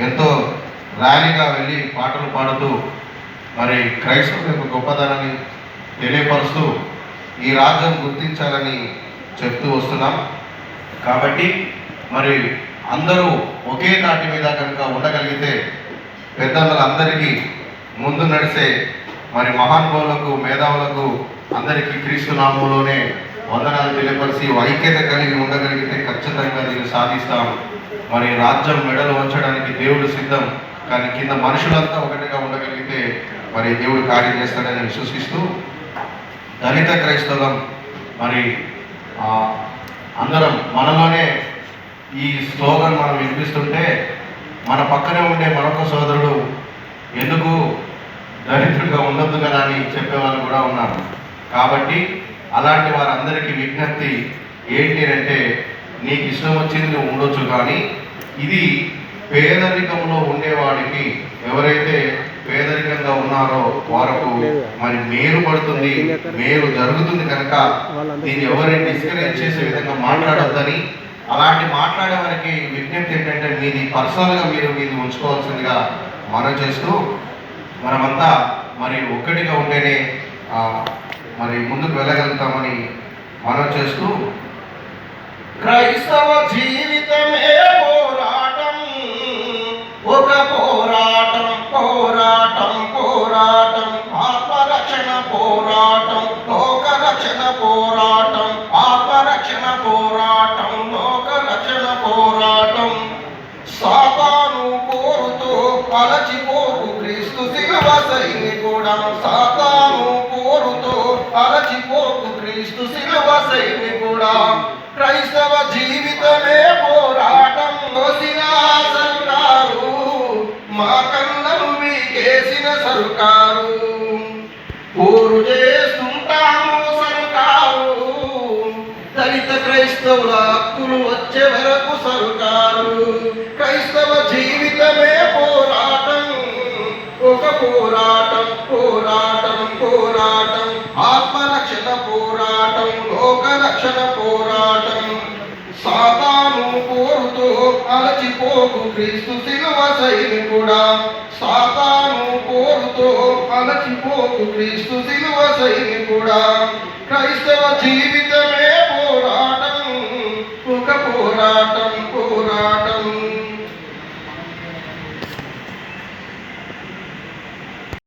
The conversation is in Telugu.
ఎంతో ర్యాలీగా వెళ్ళి పాటలు పాడుతూ మరి క్రైస్తవుల యొక్క గొప్పతనాన్ని తెలియపరుస్తూ ఈ రాజ్యం గుర్తించాలని చెప్తూ వస్తున్నాం. కాబట్టి మరి అందరూ ఒకే తాటి మీద కనుక ఉండగలిగితే పెద్దలందరికీ ముందు నడిసే మరి మహానుభావులకు మేధావులకు అందరికీ క్రీస్తు నామంలోనే వందనాలు తెలియపరిచి ఐక్యత కలిగి ఉండగలిగితే ఖచ్చితంగా దీన్ని సాధిస్తాం. మరి రాజ్యం మెడలు వంచడానికి దేవుడు సిద్ధం, కానీ కింద మనుషులంతా ఒకటిగా ఉండగలిగితే మరి దేవుడు కార్యం చేస్తాడని విశ్వసిస్తూ దళిత క్రైస్తవం మరి అందరం మనలోనే ఈ స్లోగన్ మనం వినిపిస్తుంటే మన పక్కనే ఉండే మరొక సోదరుడు ఎందుకు దరిద్రుడిగా ఉండొద్దు కదా అని చెప్పేవాళ్ళు కూడా ఉన్నారు. కాబట్టి అలాంటి వారందరికీ విజ్ఞప్తి ఏంటి అంటే, నీకు ఇష్టం వచ్చింది నువ్వు ఉండొచ్చు, కానీ ఇది పేదరికంలో ఉండేవాడికి, ఎవరైతే పేదరికంగా ఉన్నారో వారికి మరి మేలు పడుతుంది, మేలు జరుగుతుంది. కనుక దీన్ని ఎవరైనా డిస్కరేజ్ చేసే విధంగా మాట్లాడొద్దని, అలాంటి మాట్లాడే వారికి విజ్ఞప్తి ఏంటంటే మీది పర్సనల్గా మీది ఉంచుకోవాల్సిందిగా మనం చేస్తూ మనమంతా మరి ఒక్కటిగా ఉంటేనే మరి ముందుకు వెళ్ళగలుగుతామని మనం చేస్తూ, క్రైస్తవ జీవితమే పోరాటం, ఒక పోరాటం పోరాటం పోరాటం, ఆత్మరక్షణ పోరాటం, లోకరక్షణ పోరాటం, ఆత్మరక్షణ పోరాటం, లోకరక్షణ పోరాటం. సాతాను కోరుతూ అలచిపోకు క్రీస్తు శిలువ సైనికుడా, సాతాను కోరుతూ అలచిపోకు క్రీస్తు శిలువ సైనికుడా. క్రైస్తవ జీవితమే పోరాటం, మోసిన సర్కారు మా కళ్ళను వీకేసిన సర్కారు, పోరు చేస్తుంటాము సర్కారు, దళిత క్రైస్తవుల హక్కులు వచ్చే వరకు సర్కారు. క్రైస్తవ జీవితమే పోరాటం, ఒక పోరాటం పోరాటం పోరాటం, ఆత్మరక్షణ పోరాటం, లోకరక్షణ పోరాటం. సాతాను కోరుతూ అలచిపోకు క్రీస్తు శిలువ సైనికుడా, సాతాను కోరుతూ అలచిపోకు క్రీస్తు శిలువ సైనికుడా. క్రైస్తవ జీవితమే పోరాటం, ఒక పోరాటం